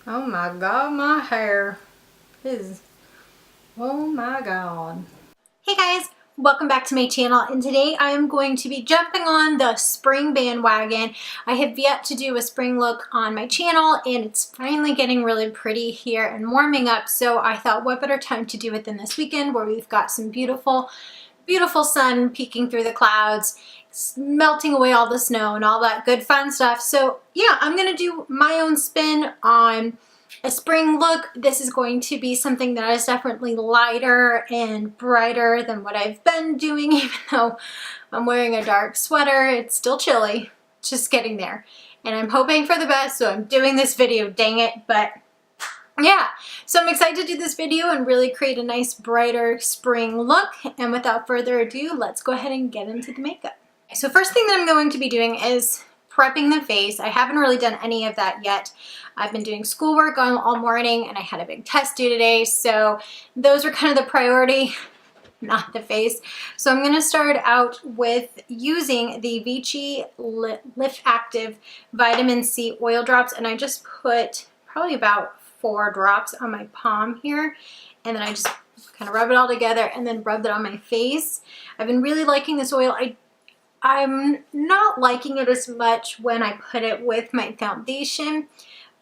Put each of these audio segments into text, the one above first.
Oh my god, my hair is, oh my god. Hey guys, welcome back to my channel, and today I am going to be jumping on the spring bandwagon. I have yet to do a spring look on my channel, and it's finally getting really pretty here and warming up, so I thought what better time to do it than this weekend where we've got some beautiful sun peeking through the clouds, melting away all the snow and all that good fun stuff. So yeah, I'm gonna do my own spin on a spring look. This is going to be something that is definitely lighter and brighter than what I've been doing, even though I'm wearing a dark sweater. It's still chilly, just getting there. And I'm hoping for the best, so I'm doing this video, dang it. But yeah, so I'm excited to do this video and really create a nice brighter spring look. And without further ado, let's go ahead and get into the makeup. So first thing that I'm going to be doing is prepping the face. I haven't really done any of that yet. I've been doing schoolwork all morning, and I had a big test due today, so those are kind of the priority, not the face. So I'm going to start out with using the Vichy Lift Active Vitamin C Oil Drops, and I just put probably about 4 drops on my palm here, and then I just kind of rub it all together and then rub it on my face. I've been really liking this oil. I'm not liking it as much when I put it with my foundation,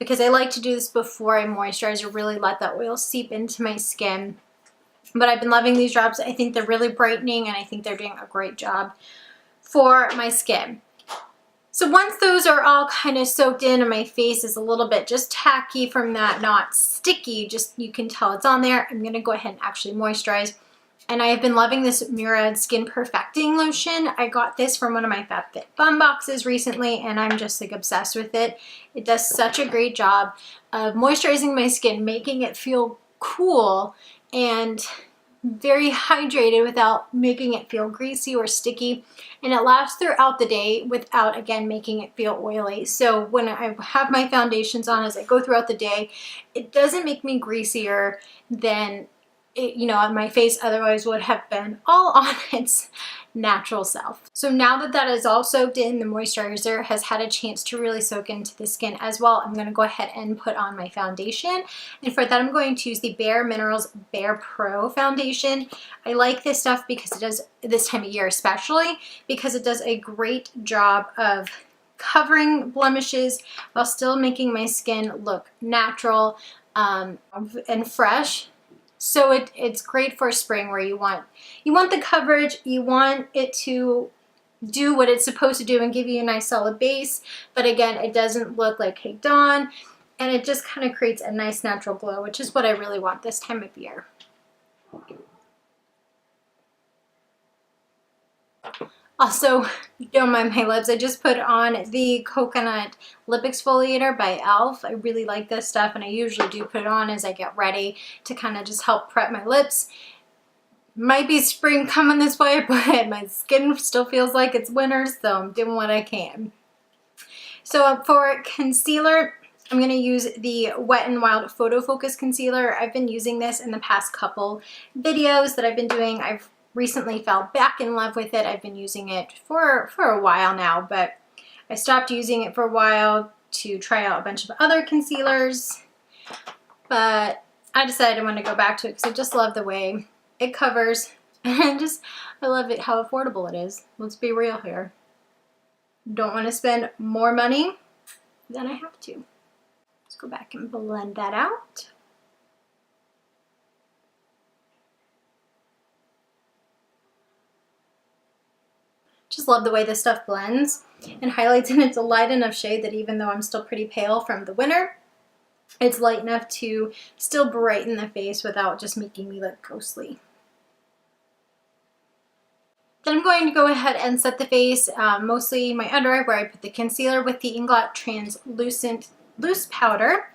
because I like to do this before I moisturize to really let that oil seep into my skin. But I've been loving these drops. I think they're really brightening, and I think they're doing a great job for my skin. So once those are all kind of soaked in and my face is a little bit just tacky from that, not sticky, just you can tell it's on there, I'm going to go ahead and actually moisturize. And I have been loving this Murad Skin Perfecting Lotion. I got this from one of my FabFitFun boxes recently, and I'm just like obsessed with it. It does such a great job of moisturizing my skin, making it feel cool and very hydrated without making it feel greasy or sticky. And it lasts throughout the day without, again, making it feel oily. So when I have my foundations on as I go throughout the day, it doesn't make me greasier than my face otherwise would have been all on its natural self. So now that that is all soaked in, the moisturizer has had a chance to really soak into the skin as well, I'm going to go ahead and put on my foundation. And for that, I'm going to use the Bare Minerals Bare Pro foundation. I like this stuff because it does, this time of year especially, because it does a great job of covering blemishes while still making my skin look natural and fresh. So it's great for spring, where you want the coverage, you want it to do what it's supposed to do and give you a nice solid base, but again, it doesn't look like caked on, and it just kind of creates a nice natural glow, which is what I really want this time of year. Also, don't mind my lips, I just put on the Coconut Lip Exfoliator by e.l.f. I really like this stuff, and I usually do put it on as I get ready to kind of just help prep my lips. Might be spring coming this way, but my skin still feels like it's winter, so I'm doing what I can. So for concealer, I'm going to use the Wet n Wild Photo Focus Concealer. I've been using this in the past couple videos that I've been doing. I've recently fell back in love with it. I've been using it for a while now, but I stopped using it for a while to try out a bunch of other concealers, but I decided I want to go back to it because I just love the way it covers, and I love it how affordable it is. Let's be real here. Don't want to spend more money than I have to. Let's go back and blend that out. Just love the way this stuff blends and highlights, and it's a light enough shade that even though I'm still pretty pale from the winter, it's light enough to still brighten the face without just making me look ghostly. Then I'm going to go ahead and set the face, mostly my under eye, where I put the concealer with the Inglot Translucent Loose Powder.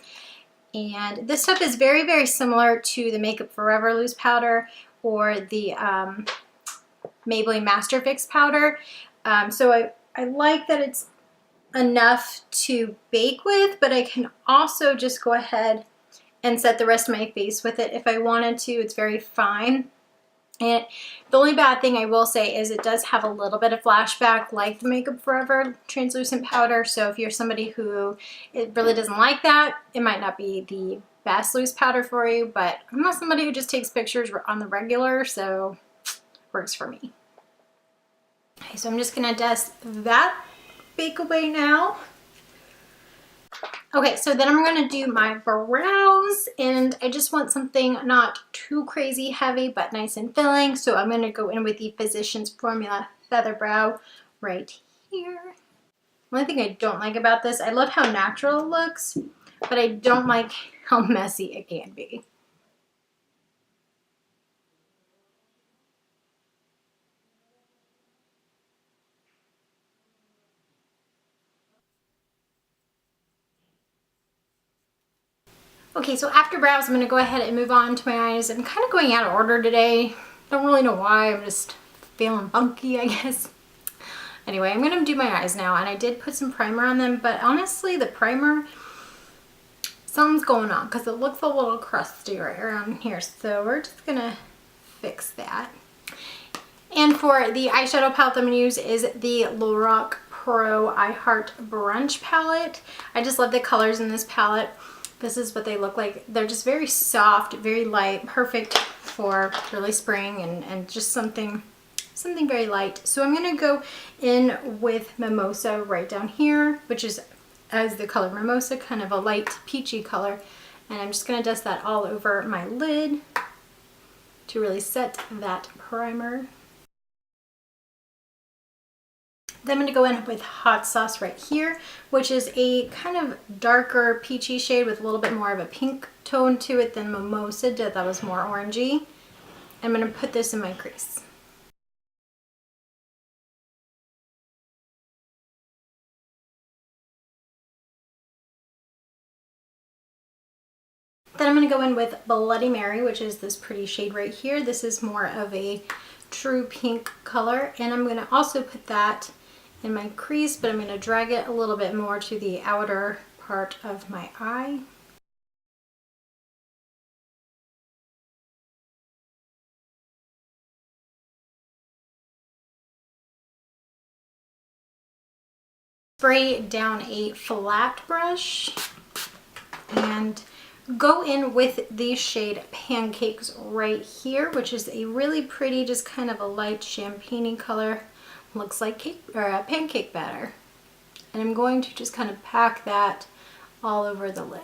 And this stuff is very, very similar to the Makeup Forever Loose Powder or the Maybelline Master Fix powder. So I like that it's enough to bake with, but I can also just go ahead and set the rest of my face with it if I wanted to. It's very fine. And the only bad thing I will say is it does have a little bit of flashback like the Makeup Forever translucent powder. So if you're somebody who it really doesn't like that, it might not be the best loose powder for you, but I'm not somebody who just takes pictures on the regular, so works for me. Okay, so I'm just gonna dust that bake away now. Okay, so then I'm gonna do my brows, and I just want something not too crazy heavy, but nice and filling. So I'm gonna go in with the Physicians Formula Feather Brow right here. One thing I don't like about this, I love how natural it looks, but I don't like how messy it can be. Okay, so after brows, I'm gonna go ahead and move on to my eyes. I'm kind of going out of order today. Don't really know why, I'm just feeling funky, I guess. Anyway, I'm gonna do my eyes now, and I did put some primer on them, but honestly, the primer, something's going on because it looks a little crusty right around here. So we're just gonna fix that. And for the eyeshadow palette I'm gonna use is the Lorac Pro I Heart Brunch palette. I just love the colors in this palette. This is what they look like. They're just very soft, very light, perfect for really spring and just something very light. So I'm gonna go in with Mimosa right down here, which is as the color Mimosa, kind of a light peachy color. And I'm just gonna dust that all over my lid to really set that primer. Then I'm going to go in with Hot Sauce right here, which is a kind of darker peachy shade with a little bit more of a pink tone to it than Mimosa did. That was more orangey. I'm going to put this in my crease. Then I'm going to go in with Bloody Mary, which is this pretty shade right here. This is more of a true pink color, and I'm going to also put that in my crease, but I'm going to drag it a little bit more to the outer part of my eye. Spray down a flat brush and go in with the shade Pancakes right here, which is a really pretty, just kind of a light champagne color. Looks like cake or a pancake batter. And I'm going to just kind of pack that all over the lid.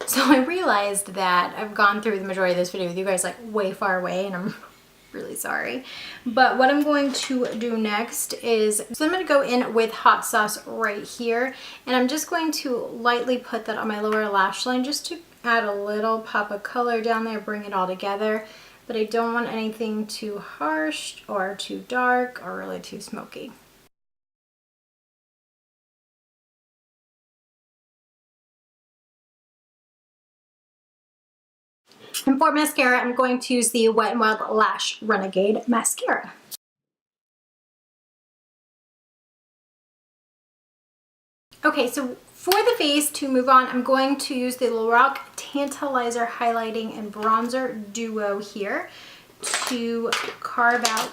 So I realized that I've gone through the majority of this video with you guys like way far away, and I'm really sorry. But what I'm going to do next is, so I'm going to go in with Hot Sauce right here, and I'm just going to lightly put that on my lower lash line just to add a little pop of color down there, bring it all together. But I don't want anything too harsh or too dark or really too smoky. And for mascara, I'm going to use the Wet n Wild Lash Renegade Mascara. Okay, so for the face, to move on, I'm going to use the Lorac Tantalizer Highlighting and Bronzer Duo here to carve out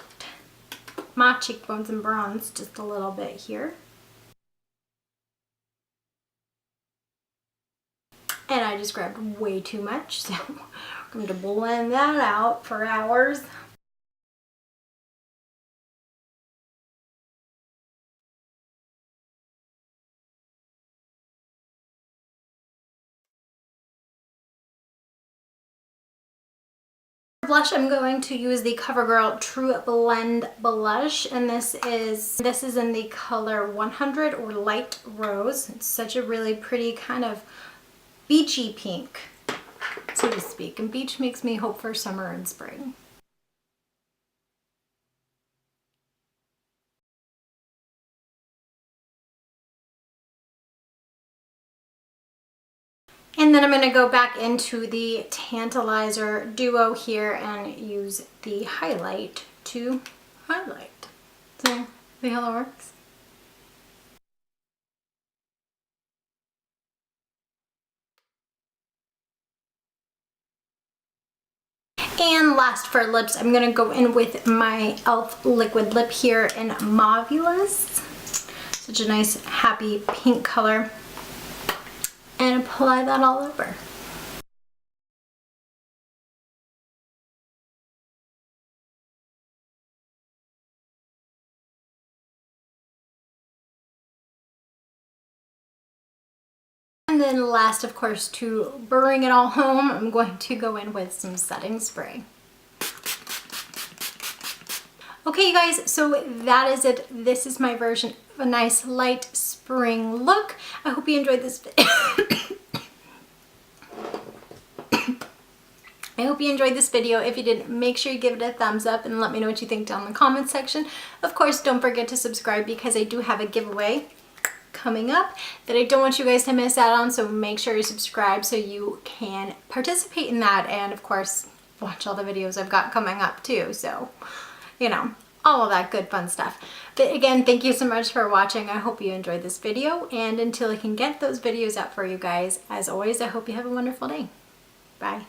my cheekbones and bronze just a little bit here. And I just grabbed way too much, so I'm going to blend that out for hours. Blush, I'm going to use the CoverGirl True Blend Blush, and this is in the color 100 or Light Rose. It's such a really pretty kind of beachy pink, so to speak, and beach makes me hope for summer and spring. And then I'm going to go back into the Tantalizer Duo here and use the highlight to highlight. So see how that works? And last for lips, I'm gonna go in with my e.l.f. liquid lip here in Mauvulous. Such a nice, happy pink color. And apply that all over. And then last, of course, to bring it all home, I'm going to go in with some setting spray. Okay, you guys, so that is it. This is my version of a nice light spring look. I hope you enjoyed this I hope you enjoyed this video. If you did, make sure you give it a thumbs up and let me know what you think down in the comments section. Of course, don't forget to subscribe because I do have a giveaway coming up that I don't want you guys to miss out on, so make sure you subscribe so you can participate in that, and of course watch all the videos I've got coming up too, so you know, all of that good fun stuff. But again, thank you so much for watching. I hope you enjoyed this video, and until I can get those videos up for you guys, as always, I hope you have a wonderful day. Bye.